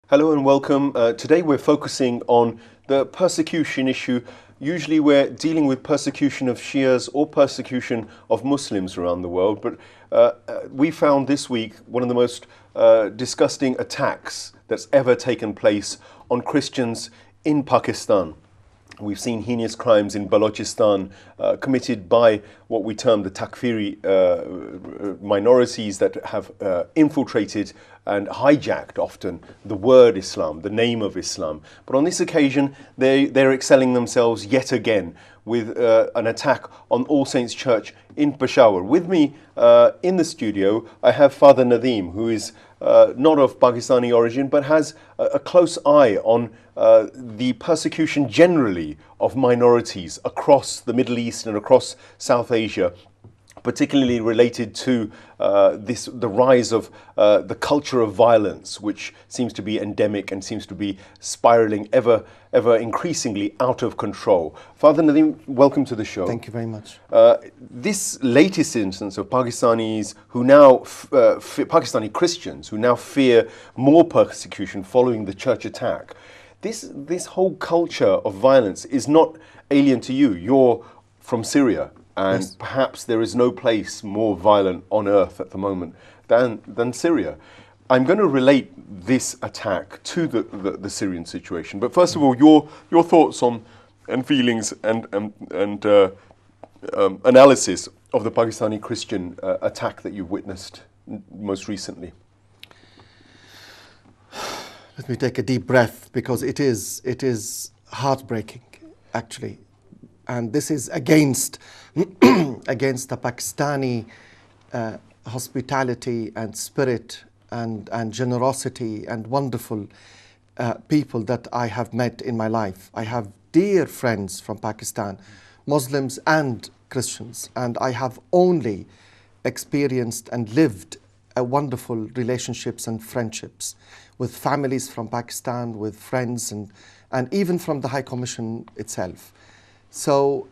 Hello and welcome. Today we're focusing on the persecution issue. Usually we're dealing with persecution of Shias or persecution of Muslims around the world, but we found this week one of the most disgusting attacks that's ever taken place on Christians in Pakistan. We've seen heinous crimes in Balochistan committed by what we term the Takfiri minorities that have infiltrated and hijacked often the word Islam, the name of Islam. But on this occasion, they're excelling themselves yet again with an attack on All Saints Church in Peshawar. With me in the studio, I have Father Nadeem, who is not of Pakistani origin, but has a close eye on the persecution generally of minorities across the Middle East and across South Asia, particularly related to the rise of the culture of violence, which seems to be endemic and seems to be spiraling ever increasingly out of control. Father Nadeem, welcome to the show. Thank you very much. This latest instance of Pakistanis who now, Pakistani Christians who now fear more persecution following the church attack, this whole culture of violence is not alien to you. You're from Syria. And yes, perhaps there is no place more violent on earth at the moment than Syria. I'm going to relate this attack to the Syrian situation. But first of all, your thoughts on and feelings and analysis of the Pakistani Christian attack that you've witnessed most recently. Let me take a deep breath, because it is heartbreaking, actually. And this is against the Pakistani hospitality and spirit and generosity and wonderful people that I have met in my life. I have dear friends from Pakistan, Muslims and Christians, and I have only experienced and lived wonderful relationships and friendships with families from Pakistan, with friends, and even from the High Commission itself. So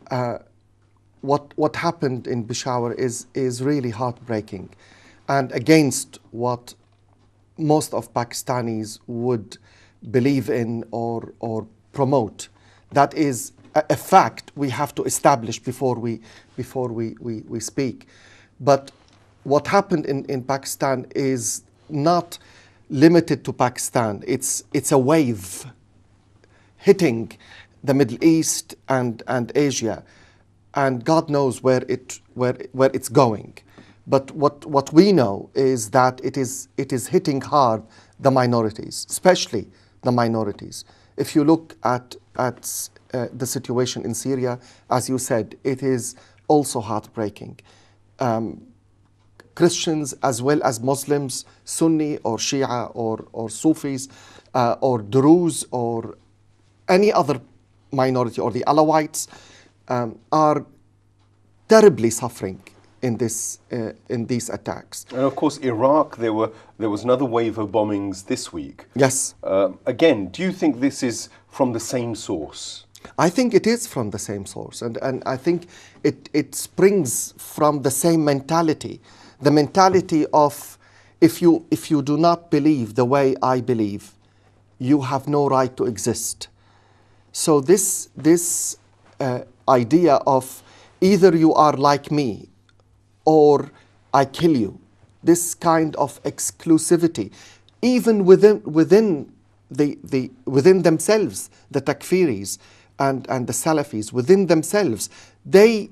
what happened in Peshawar is really heartbreaking and against what most of Pakistanis would believe in or promote. That is a fact we have to establish before we speak. But what happened in Pakistan is not limited to Pakistan. It's a wave hitting the Middle East and Asia, and God knows where it's going. But what we know is that it is hitting hard the minorities, especially the minorities. If you look at the situation in Syria, as you said, it is also heartbreaking. Christians as well as Muslims, Sunni or Shia or Sufis or Druze or any other minority, or the Alawites, are terribly suffering in these attacks. And of course, Iraq, there was another wave of bombings this week. Yes. Again, do you think this is from the same source? I think it is from the same source, and I think it springs from the same mentality, the mentality of if you do not believe the way I believe, you have no right to exist. So this idea of either you are like me or I kill you, this kind of exclusivity, even within themselves, the Takfiris and the Salafis, within themselves, they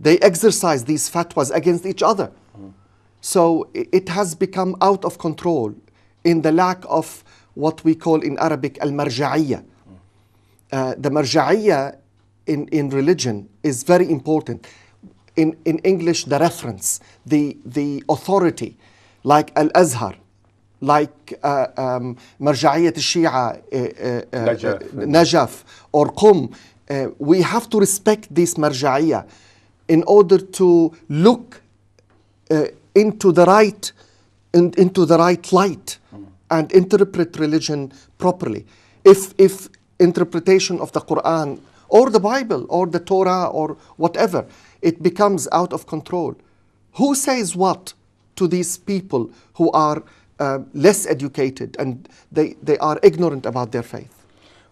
exercise these fatwas against each other. So it has become out of control in the lack of what we call in Arabic al-marja'iyya. The marja'iyya in religion is very important. In English, the reference, the authority, like Al-Azhar, like marja'iyyat al-Shia, Najaf or Qum. We have to respect this marja'iyya in order to look into the right light and interpret religion properly. If interpretation of the Quran or the Bible or the Torah or whatever, it becomes out of control, who says what to these people who are less educated, and they are ignorant about their faith.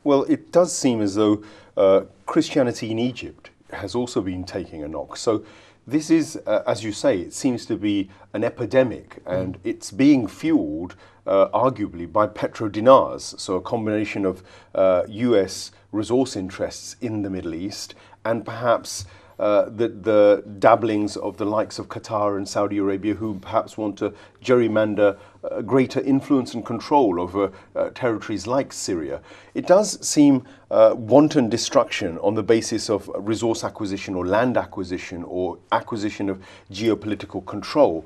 Well, it does seem as though Christianity in Egypt has also been taking a knock. So this is, as you say, it seems to be an epidemic, and it's being fueled arguably by petrodinars, so a combination of US resource interests in the Middle East and perhaps the dabblings of the likes of Qatar and Saudi Arabia, who perhaps want to gerrymander greater influence and control over territories like Syria. It does seem wanton destruction on the basis of resource acquisition or land acquisition or acquisition of geopolitical control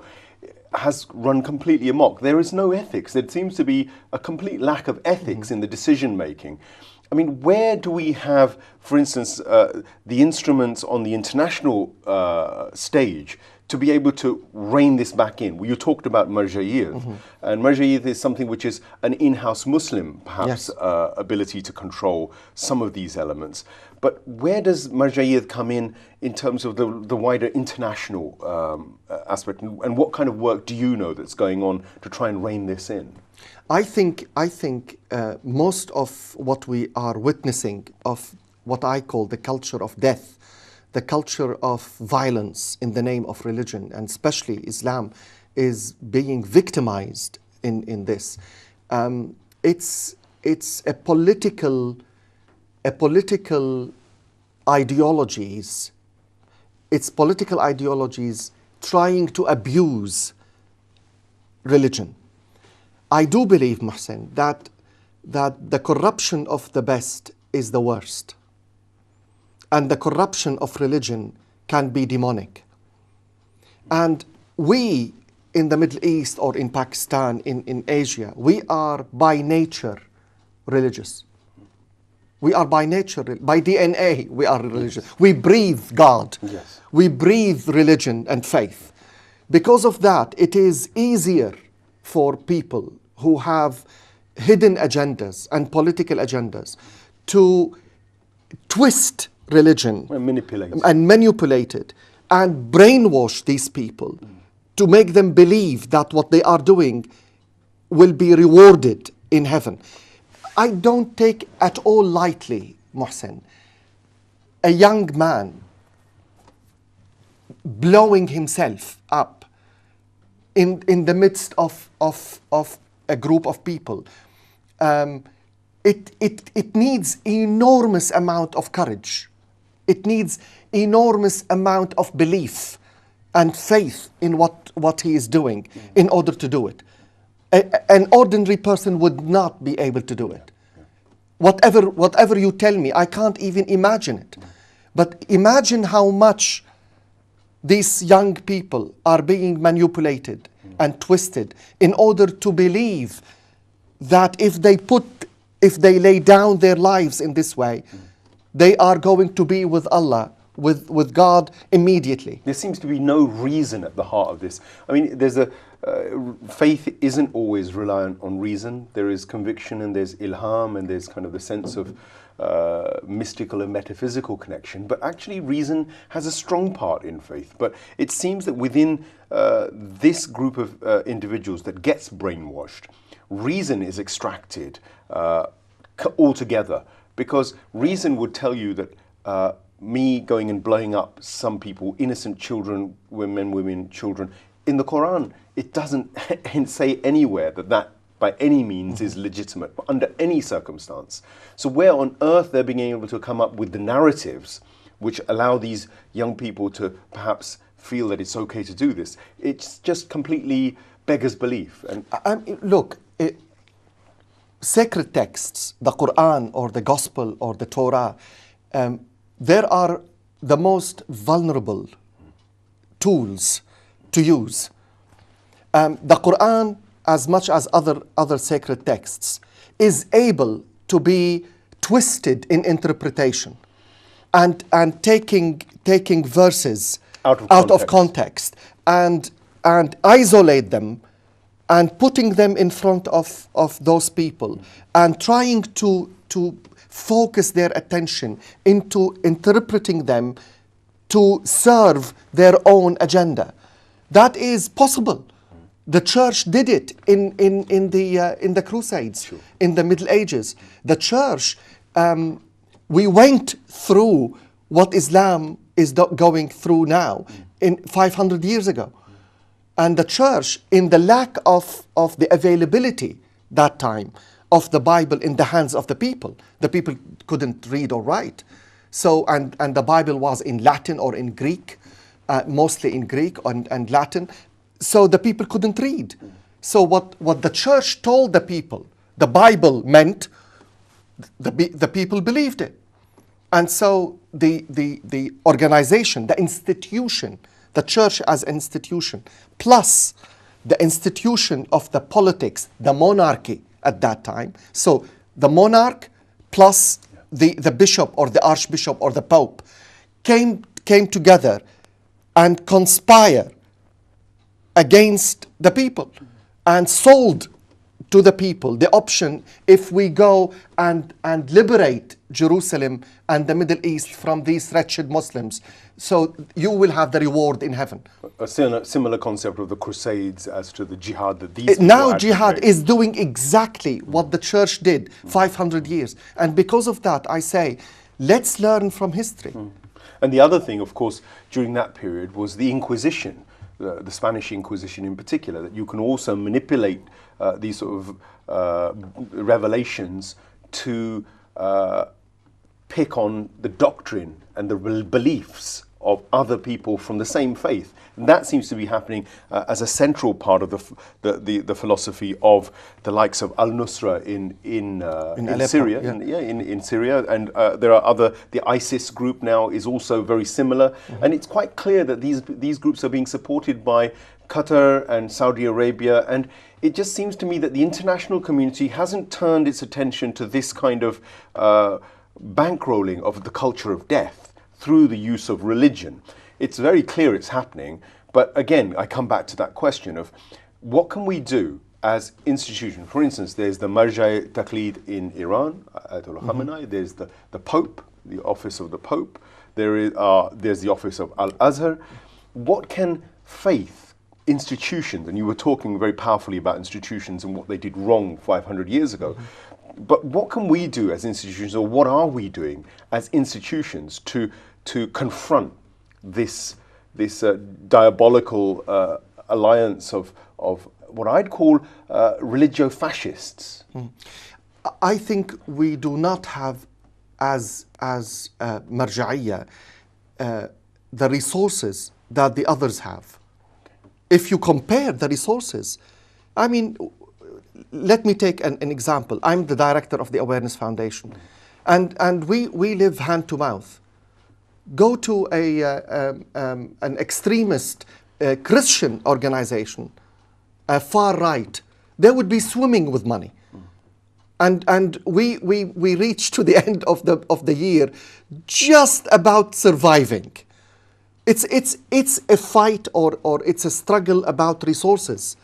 has run completely amok. There is no ethics. There seems to be a complete lack of ethics in the decision making. I mean, where do we have, for instance, the instruments on the international stage to be able to rein this back in? Well, you talked about marja'iyat, and marja'iyat is something which is an in-house Muslim, perhaps, ability to control some of these elements. But where does marja'iyat come in terms of the wider international aspect, and what kind of work do you know that's going on to try and rein this in? I think most of what we are witnessing of what I call the culture of death, the culture of violence in the name of religion, and especially Islam, is being victimized in this. It's a political ideologies. It's political ideologies trying to abuse religion. I do believe, Mohsen, that the corruption of the best is the worst. And the corruption of religion can be demonic. And we in the Middle East or in Pakistan, in Asia, we are by nature religious. We are by nature, by DNA, we are religious. We breathe God. Yes. We breathe religion and faith. Because of that, it is easier for people who have hidden agendas and political agendas to twist religion and manipulate it and brainwash these people to make them believe that what they are doing will be rewarded in heaven. I don't take at all lightly, Mohsen, a young man blowing himself up in the midst of a group of people. It needs enormous amount of courage. It needs enormous amount of belief and faith in what he is doing in order to do it. An ordinary person would not be able to do it. Whatever you tell me, I can't even imagine it. But imagine how much these young people are being manipulated and twisted in order to believe that if they lay down their lives in this way, they are going to be with Allah, with God immediately. There seems to be no reason at the heart of this. I mean, there's faith isn't always reliant on reason. There is conviction and there's ilham and there's kind of the sense of mystical and metaphysical connection. But actually reason has a strong part in faith. But it seems that within this group of individuals that gets brainwashed, reason is extracted altogether, because reason would tell you that me going and blowing up some people, innocent children, men, women, children, in the Quran, it doesn't say anywhere that by any means is legitimate, under any circumstance. So where on earth they're being able to come up with the narratives which allow these young people to perhaps feel that it's okay to do this, it's just completely beggars belief. And look, sacred texts, the Quran or the Gospel or the Torah, there are the most vulnerable tools to use. The Quran, as much as other sacred texts, is able to be twisted in interpretation and taking verses out of context and isolate them and putting them in front of those people and trying to focus their attention into interpreting them to serve their own agenda. That is possible. The church did it in the Crusades, Sure. in the Middle Ages. The church, we went through what Islam is going through now in 500 years ago. And the church, in the lack of the availability that time of the Bible in the hands of the people couldn't read or write. So, and the Bible was in Latin or in Greek, mostly in Greek and Latin. So the people couldn't read. So what the church told the people, the Bible meant, the people believed it. And so the organization, the institution, the church as an institution, plus the institution of the politics, the monarchy at that time. So the monarch plus the bishop or the archbishop or the pope came together and conspire against the people and sold to the people the option, if we go and liberate Jerusalem and the Middle East from these wretched Muslims, so you will have the reward in heaven. A similar concept of the Crusades as to the jihad that these now people jihad advocate. is doing exactly what the church did 500 years. And because of that, I say, let's learn from history. And the other thing, of course, during that period was the Inquisition, the Spanish Inquisition in particular, that you can also manipulate these sort of revelations to pick on the doctrine and the beliefs of other people from the same faith. And that seems to be happening as a central part of the philosophy of the likes of Al-Nusra in Aleppo, Syria. yeah. In Syria. And there are the ISIS group now is also very similar. And it's quite clear that these groups are being supported by Qatar and Saudi Arabia. And it just seems to me that the international community hasn't turned its attention to this kind of bankrolling of the culture of death through the use of religion. It's very clear it's happening, but again, I come back to that question of what can we do as institutions? For instance, there's the Marja Taqlid in Iran, Ayatollah Khamenei, there's the Pope, the office of the Pope, there's the office of Al-Azhar. What can faith, institutions, and you were talking very powerfully about institutions and what they did wrong 500 years ago, but what can we do as institutions, or what are we doing as institutions to confront this diabolical alliance of what I'd call religio-fascists? I think we do not have, as Marja'iyya, the resources that the others have. If you compare the resources, I mean, let me take an example. I'm the director of the Awareness Foundation, and we live hand to mouth. Go to an extremist Christian organization, a far right, they would be swimming with money. And we reach to the end of the year just about surviving. It's a fight or it's a struggle about resources.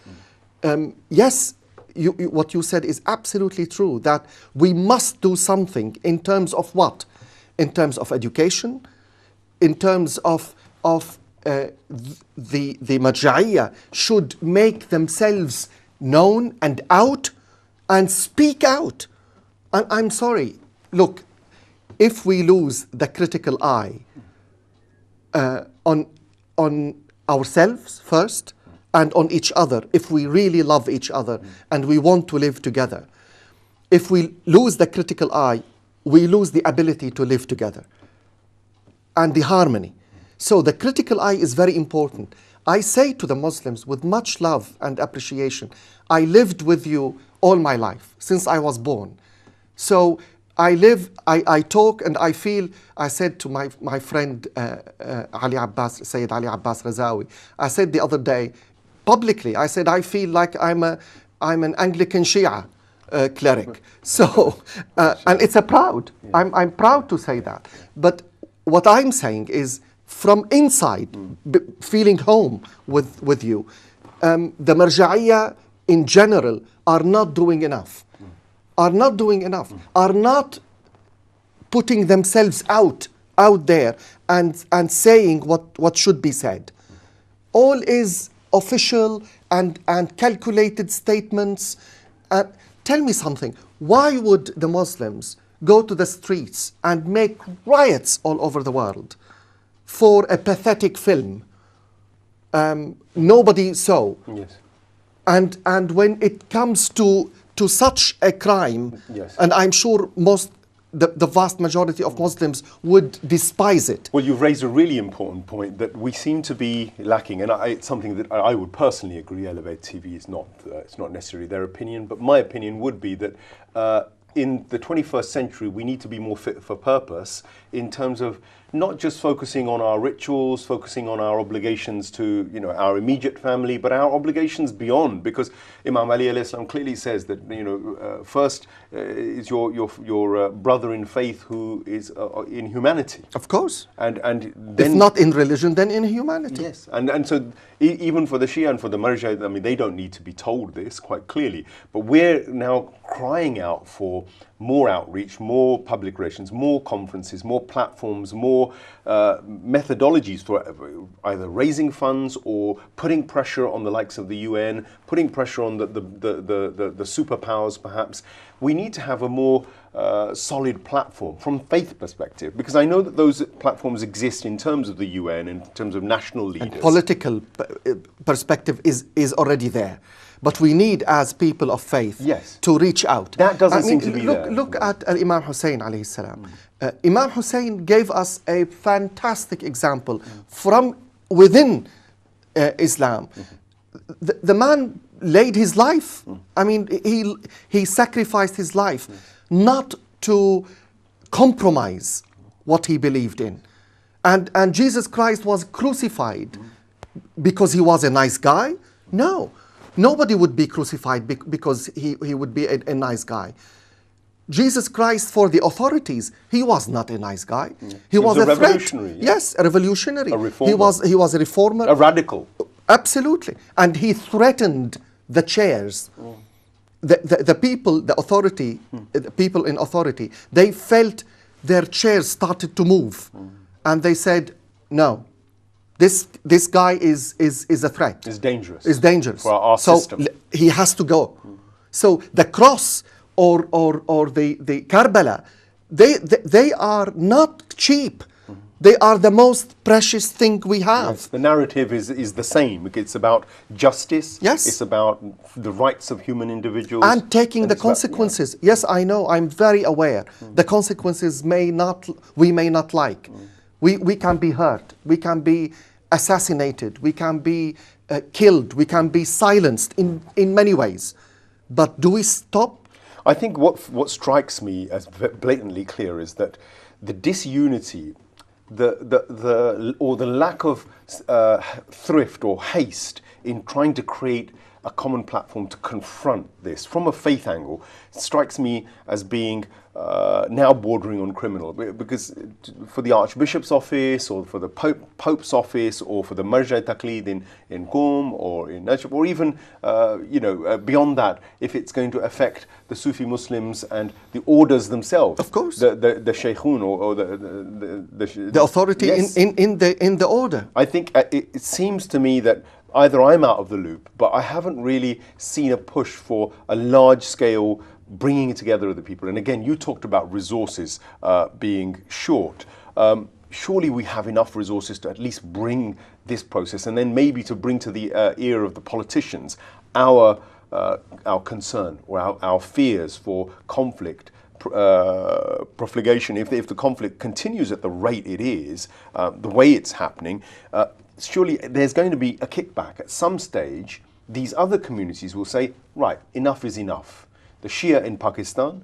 Yes, what you said is absolutely true, that we must do something in terms of what? In terms of education, in terms of the Marja'iyya should make themselves known and out and speak out. And I'm sorry, look, if we lose the critical eye on ourselves first and on each other, if we really love each other and we want to live together, if we lose the critical eye, we lose the ability to live together and the harmony. So the critical eye is very important. I say to the Muslims with much love and appreciation, I lived with you all my life, since I was born. So I talk and I feel, I said to my friend Sayyid Ali Abbas Razawi, I said the other day, publicly, I said, I feel like I'm an Anglican Shia cleric. So, and it's a proud, I'm proud to say that. But what I'm saying is, from inside, feeling home with you, the Marja'iyya in general are not doing enough, are not putting themselves out there and saying what should be said. All is official and calculated statements. Tell me something. Why would the Muslims go to the streets and make riots all over the world for a pathetic film? Nobody saw. Yes. And when it comes to such a crime, Yes. and I'm sure the vast majority of Muslims would despise it. Well, you've raised a really important point that we seem to be lacking, and it's something that I would personally agree. Elevate TV is not it's not necessarily their opinion, but my opinion would be that in the 21st century we need to be more fit for purpose in terms of not just focusing on our rituals, focusing on our obligations to our immediate family, but our obligations beyond. Because Imam Ali alayhi salam clearly says that first is your brother in faith who is in humanity. Of course. And then, if not in religion, then in humanity. Yes, and so even for the Shia and for the Marja, I mean, they don't need to be told this quite clearly. But we're now crying out for more outreach, more public relations, more conferences, more platforms, more methodologies for either raising funds or putting pressure on the likes of the UN, putting pressure on the superpowers perhaps. We need to have a more solid platform from faith perspective, because I know that those platforms exist in terms of the UN, in terms of national leaders. And political perspective is already there. But we need, as people of faith, yes, to reach out. That doesn't seem to be there. Look at Imam Hussein alayhi salam. Imam Hussein gave us a fantastic example from within Islam. The man laid his life. I mean, he sacrificed his life not to compromise what he believed in. And Jesus Christ was crucified because he was a nice guy? No. Nobody would be crucified because he would be a nice guy. Jesus Christ, for the authorities, he was not a nice guy. He was a revolutionary. Threat. Yes, a revolutionary. A reformer. He was a reformer. A radical. Absolutely. And he threatened the chairs. The people, the authority, the people in authority, they felt their chairs started to move. And they said, no. This guy is a threat. It's dangerous. It's dangerous. For our system. So he has to go. So the cross or the Karbala, they are not cheap. They are the most precious thing we have. Yes, the narrative is the same. It's about justice. Yes. It's about the rights of human individuals. And taking the consequences. Yes, I know. I'm very aware. The consequences we may not like. We can be hurt. We can be assassinated. We can be killed. We can be silenced in many ways. But do we stop? I think what strikes me as blatantly clear is that the disunity, the lack of thrift or haste in trying to create a common platform to confront this from a faith angle strikes me as being now bordering on criminal, because for the Archbishop's office or for the Pope's office or for the Marja Taqlid in Qom or in Najaf, or even beyond that, if it's going to affect the Sufi Muslims and the orders themselves, of course, the Shaykhun or the authority, yes, in the order. I think it seems to me that either I'm out of the loop, but I haven't really seen a push for a large-scale bringing together of the people. And again, you talked about resources being short. Surely we have enough resources to at least bring this process, and then maybe to bring to the ear of the politicians our concern or our fears for conflict, profligation. If the conflict continues at the rate it is, the way it's happening, surely there's going to be a kickback. At some stage, these other communities will say, right, enough is enough. The Shia in Pakistan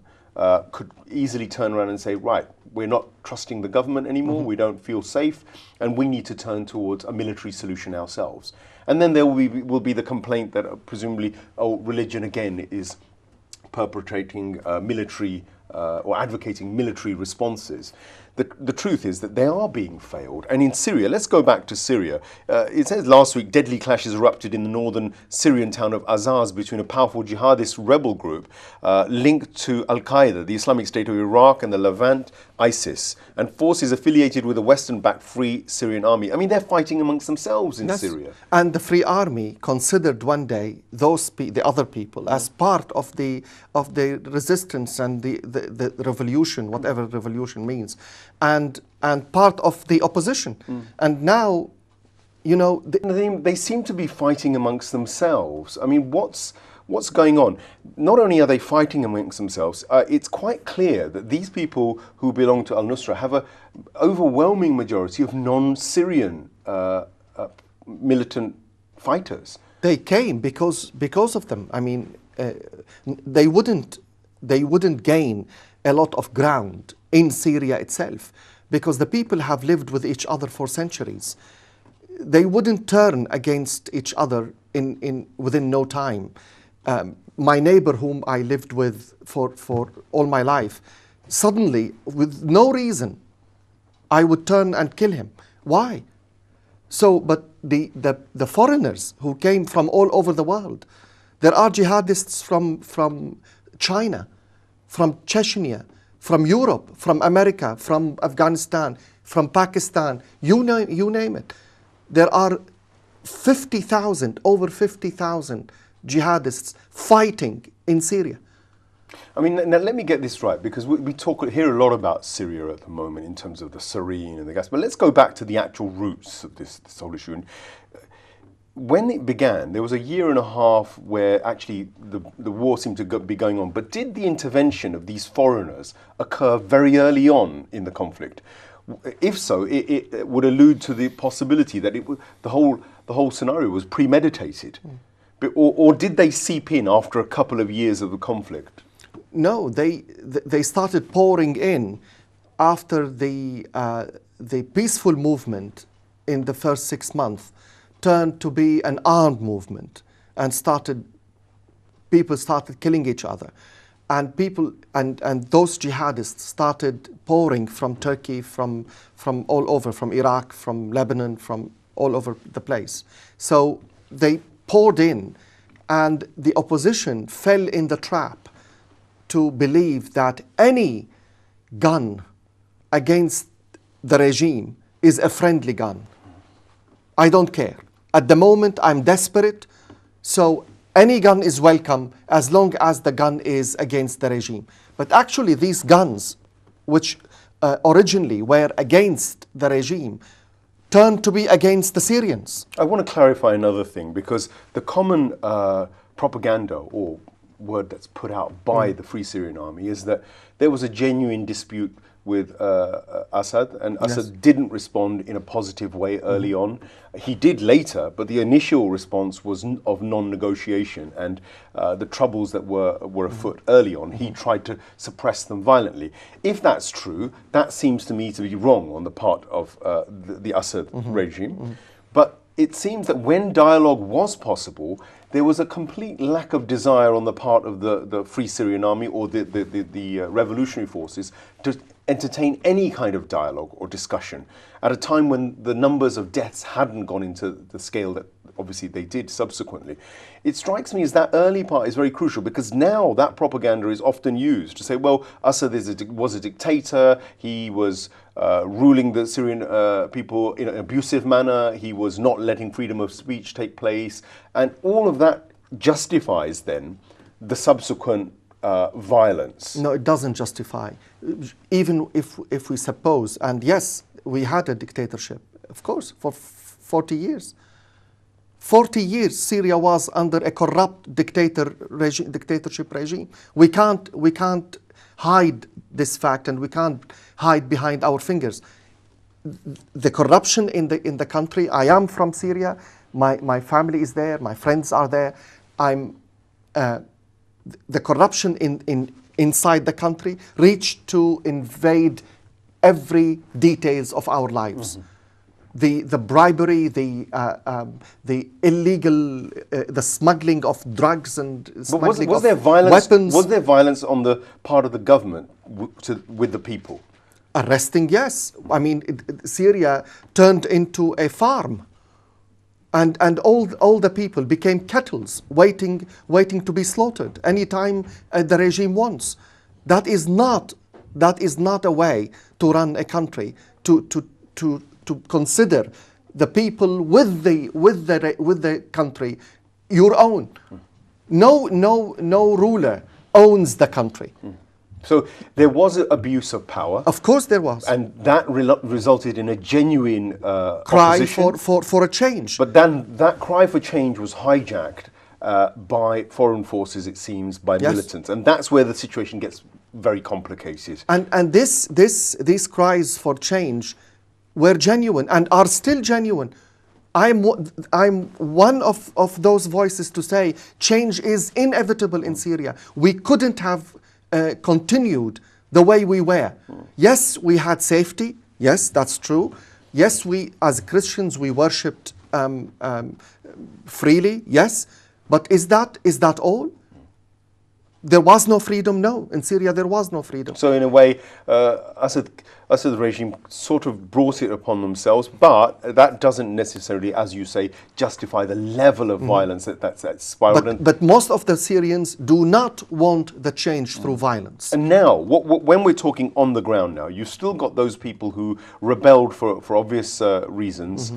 could easily turn around and say, right, we're not trusting the government anymore, we don't feel safe, and we need to turn towards a military solution ourselves. And then there will be the complaint that presumably, religion again is perpetrating military or advocating military responses. The truth is that they are being failed. And in Syria, let's go back to Syria. It says last week deadly clashes erupted in the northern Syrian town of Azaz between a powerful jihadist rebel group linked to Al-Qaeda, the Islamic State of Iraq and the Levant, ISIS, and forces affiliated with the Western-backed Free Syrian Army. I mean, they're fighting amongst themselves in Syria. And the Free Army considered one day the other people as part of the resistance and the revolution, whatever revolution means, and part of the opposition. And now, you know, they seem to be fighting amongst themselves. I mean, what's going on? Not only are they fighting amongst themselves, it's quite clear that these people who belong to al-Nusra have an overwhelming majority of non-Syrian militant fighters. They came because of them. I mean, they wouldn't gain a lot of ground in Syria itself, because the people have lived with each other for centuries. They wouldn't turn against each other within no time. My neighbor, whom I lived with for all my life, suddenly, with no reason, I would turn and kill him. Why? So, but the foreigners who came from all over the world, there are jihadists from China, from Chechnya, from Europe, from America, from Afghanistan, from Pakistan, you name it. There are over 50,000 jihadists fighting in Syria. I mean, now let me get this right, because we hear a lot about Syria at the moment in terms of the sarin and the gas, but let's go back to the actual roots of this whole issue. And when it began, there was a year and a half where actually the war seemed to be going on, but did the intervention of these foreigners occur very early on in the conflict? If so, it would allude to the possibility that the whole scenario was premeditated. Or did they seep in after a couple of years of the conflict? No, they started pouring in after the peaceful movement in the first 6 months turned to be an armed movement, and people started killing each other, and those jihadists started pouring from Turkey, from all over, from Iraq, from Lebanon, from all over the place. So they poured in, and the opposition fell in the trap to believe that any gun against the regime is a friendly gun. I don't care. At the moment, I'm desperate, so any gun is welcome as long as the gun is against the regime. But actually, these guns, which originally were against the regime, turned to be against the Syrians. I want to clarify another thing, because the common propaganda or word that's put out by the Free Syrian Army is that there was a genuine dispute with Assad, and Assad didn't respond in a positive way early on. He did later, but the initial response was of non-negotiation, and the troubles that were afoot early on, he tried to suppress them violently. If that's true, that seems to me to be wrong on the part of the Assad regime. But it seems that when dialogue was possible, there was a complete lack of desire on the part of the Free Syrian Army or the revolutionary forces to entertain any kind of dialogue or discussion at a time when the numbers of deaths hadn't gone into the scale that obviously they did subsequently. It strikes me as that early part is very crucial, because now that propaganda is often used to say, well, Assad was a dictator, he was ruling the Syrian people in an abusive manner, he was not letting freedom of speech take place, and all of that justifies then the subsequent violence. No, it doesn't justify. Even if we suppose, and yes, we had a dictatorship, of course, for 40 years. 40 years Syria was under a corrupt dictatorship regime. We can't hide this fact, and we can't hide behind our fingers. The corruption in the country, I am from Syria, my family is there, my friends are there. The corruption inside the country reached to invade every details of our lives. the bribery, the illegal, the smuggling of drugs and smuggling was of there violence, weapons. Was there violence on the part of the government with the people? Arresting, yes. I mean, Syria turned into a farm, and all the people became kettles, waiting to be slaughtered anytime the regime wants. That is not a way to run a country. To consider the people with the country your own. No ruler owns the country. So there was abuse of power. Of course there was. And that resulted in a genuine cry opposition. for a change. But then that cry for change was hijacked by foreign forces, it seems, by Yes. militants. And that's where the situation gets very complicated. And these cries for change were genuine and are still genuine. I'm one of those voices to say change is inevitable in Syria. We couldn't have continued the way we were. Yes, we had safety. Yes, that's true. Yes, we as Christians we worshipped freely. Yes, but is that all? There was no freedom. No, in Syria there was no freedom. So in a way, Assad regime sort of brought it upon themselves, but that doesn't necessarily, as you say, justify the level of violence that's spiraled. But most of the Syrians do not want the change through violence. And now, when we're talking on the ground now, you've still got those people who rebelled for obvious reasons,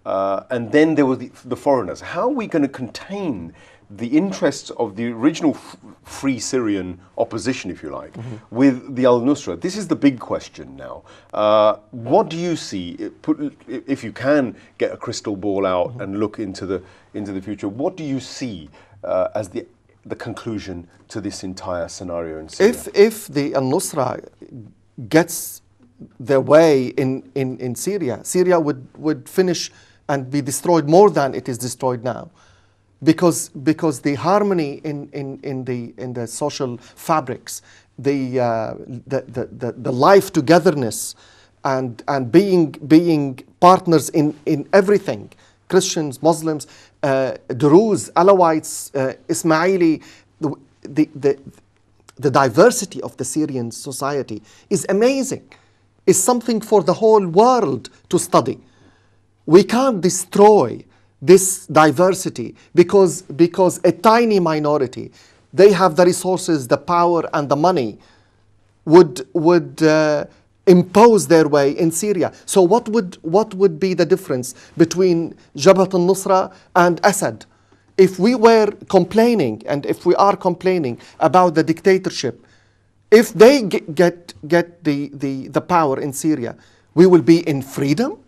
and then there were the foreigners. How are we going to contain the interests of the original free Syrian opposition, if you like, with the al-Nusra? This is the big question now. What do you see, if you can get a crystal ball out and look into the future, what do you see as the conclusion to this entire scenario in Syria? If the al-Nusra gets their way in Syria, Syria would finish and be destroyed more than it is destroyed now. Because the harmony in the social fabrics, the life togetherness, and being partners in everything, Christians, Muslims, Druze, Alawites, Ismaili, the diversity of the Syrian society is amazing. It's something for the whole world to study. We can't destroy this diversity because a tiny minority, they have the resources, the power and the money, would impose their way in Syria. So what would be the difference between Jabhat al-Nusra and Assad? If we were complaining, and if we are complaining about the dictatorship, if they get the power in Syria, we will be in freedom?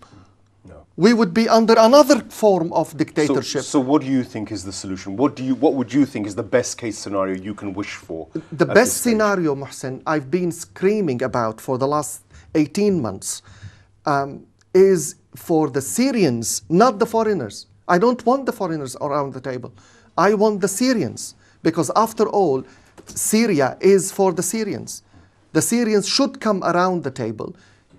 We would be under another form of dictatorship. So what do you think is the solution? What would you think is the best case scenario you can wish for? The best scenario, Mohsen, I've been screaming about for the last 18 months, is for the Syrians, not the foreigners. I don't want the foreigners around the table. I want the Syrians, because after all, Syria is for the Syrians. The Syrians should come around the table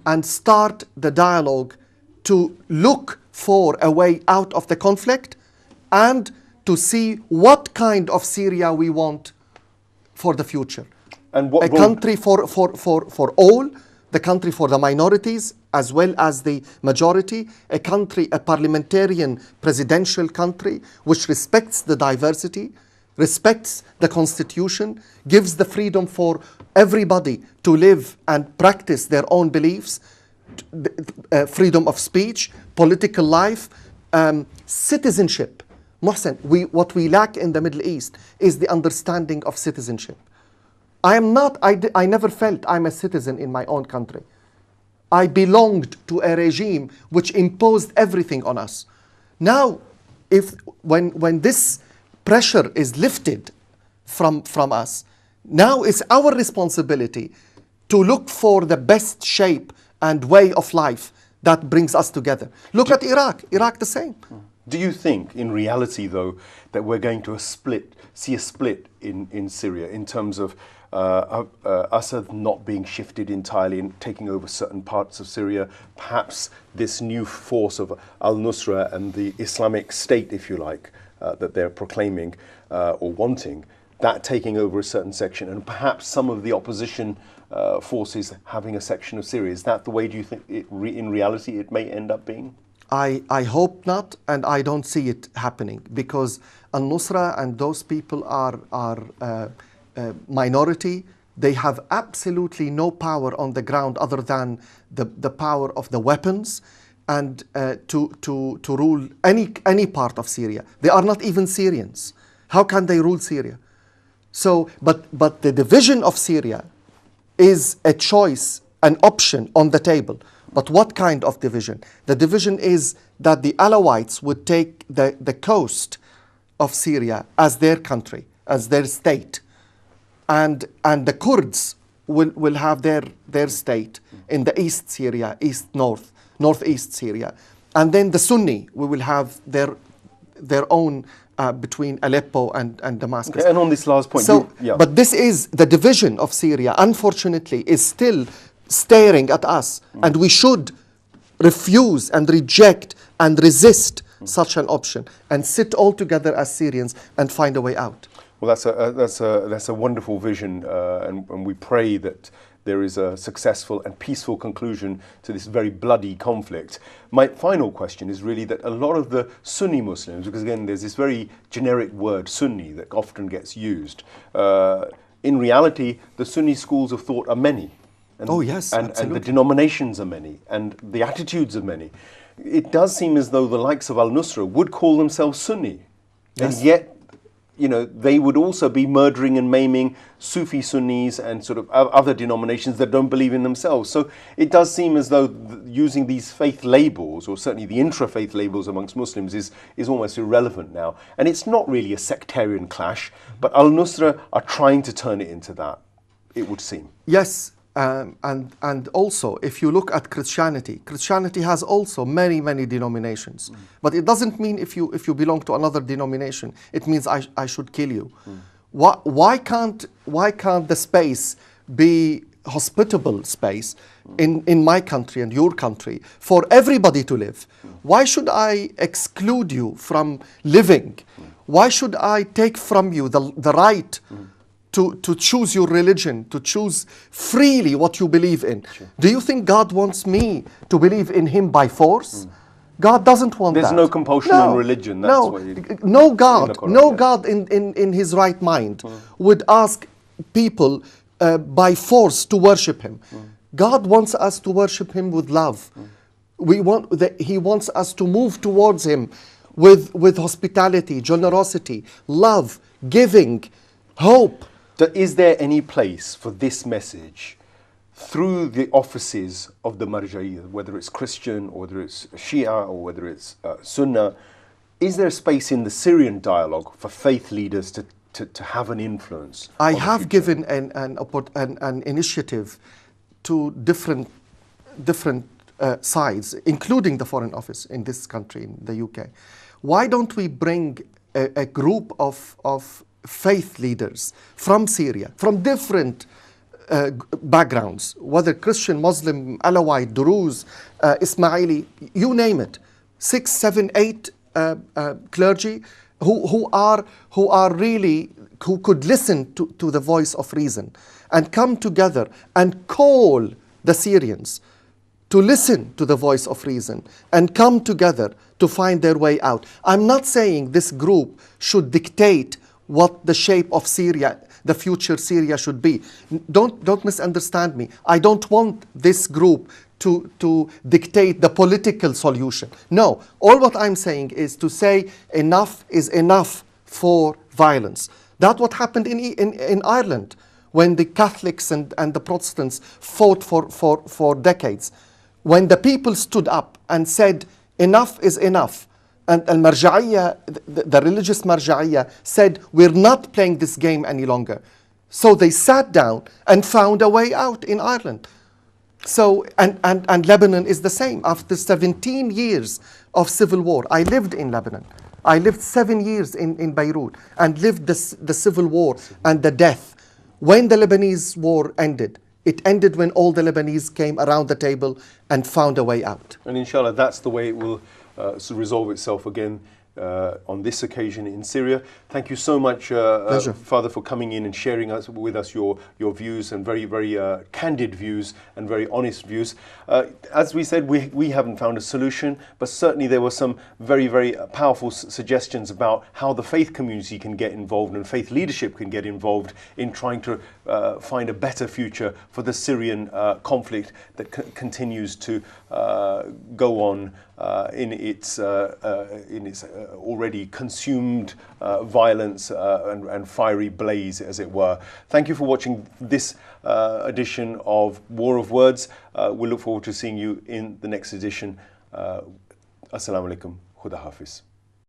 and start the dialogue to look for a way out of the conflict and to see what kind of Syria we want for the future. And what a country for all, the country for the minorities as well as the majority, a country, a parliamentarian presidential country which respects the diversity, respects the constitution, gives the freedom for everybody to live and practice their own beliefs, freedom of speech, political life, citizenship. Mohsen, what we lack in the Middle East is the understanding of citizenship. I never felt I'm a citizen in my own country. I belonged to a regime which imposed everything on us. Now, when this pressure is lifted from us, now it's our responsibility to look for the best shape and way of life that brings us together. Look at Iraq. Iraq the same. Do you think, in reality, though, that we're going to see a split in Syria in terms of Assad not being shifted entirely and taking over certain parts of Syria? Perhaps this new force of al-Nusra and the Islamic State, if you like, that they're proclaiming or wanting, that taking over a certain section, and perhaps some of the opposition forces having a section of Syria. Is that the way, do you think, in reality, it may end up being? I hope not, and I don't see it happening, because al-Nusra and those people are minority. They have absolutely no power on the ground other than the power of the weapons, and to rule any part of Syria. They are not even Syrians. How can they rule Syria? So, but the division of Syria is a choice, an option on the table. But what kind of division? The division is that the Alawites would take the coast of Syria as their country, as their state. And the Kurds will have their state in the East Syria, northeast Syria. And then the Sunni will have their own between Aleppo and Damascus. Okay, and on this last point, so, but this is the division of Syria, unfortunately, is still staring at us, and we should refuse and reject and resist such an option and sit all together as Syrians and find a way out. Well, that's a wonderful vision, and we pray that there is a successful and peaceful conclusion to this very bloody conflict. My final question is really that a lot of the Sunni Muslims, because again there's this very generic word Sunni that often gets used, in reality the Sunni schools of thought are many. And, oh yes, and the denominations are many, and the attitudes are many. It does seem as though the likes of al-Nusra would call themselves Sunni, yes. And yet, you know, they would also be murdering and maiming Sufi Sunnis and sort of other denominations that don't believe in themselves. So it does seem as though using these faith labels, or certainly the intra-faith labels amongst Muslims, is almost irrelevant now. And it's not really a sectarian clash, but al-Nusra are trying to turn it into that, it would seem. Yes. And also, if you look at Christianity has also many denominations. But it doesn't mean if you belong to another denomination, it means I should kill you. Why can't the space be hospitable space in my country and your country for everybody to live? Why should I exclude you from living? Why should I take from you the right to choose your religion, to choose freely what you believe in? Sure. Do you think God wants me to believe in Him by force? God doesn't want that. There's no compulsion on religion. That's no God in His right mind would ask people by force to worship Him. God wants us to worship Him with love. He wants us to move towards Him with hospitality, generosity, love, giving, hope. Is there any place for this message through the offices of the Marja'iyya, whether it's Christian or whether it's Shia or whether it's Sunnah? Is there space in the Syrian dialogue for faith leaders to have an influence? I have given an initiative to different sides, including the Foreign Office in this country, in the UK. Why don't we bring a group of faith leaders from Syria, from different backgrounds, whether Christian, Muslim, Alawite, Druze, Ismaili, you name it, 6, 7, 8 clergy who could listen to the voice of reason and come together and call the Syrians to listen to the voice of reason and come together to find their way out. I'm not saying this group should dictate what the shape of Syria, the future Syria should be. Don't misunderstand me. I don't want this group to dictate the political solution. No, all what I'm saying is to say enough is enough for violence. That's what happened in Ireland when the Catholics and the Protestants fought for decades. When the people stood up and said enough is enough, and al-Marja'iyya, the religious Marja'iyya, said, we're not playing this game any longer. So they sat down and found a way out in Ireland. So, and Lebanon is the same. After 17 years of civil war, I lived in Lebanon. I lived 7 years in Beirut and lived the civil war and the death. When the Lebanese war ended, it ended when all the Lebanese came around the table and found a way out. And inshallah, that's the way it will resolve itself again on this occasion in Syria. Thank you so much, Father, for coming in and sharing with us your views, and very, very candid views and very honest views. As we said, we haven't found a solution, but certainly there were some very, very powerful suggestions about how the faith community can get involved and faith leadership can get involved in trying to find a better future for the Syrian conflict that continues to go on in its already consumed violence and fiery blaze, as it were. Thank you for watching this edition of War of Words. We look forward to seeing you in the next edition. Assalamu alaikum. Khuda Hafiz.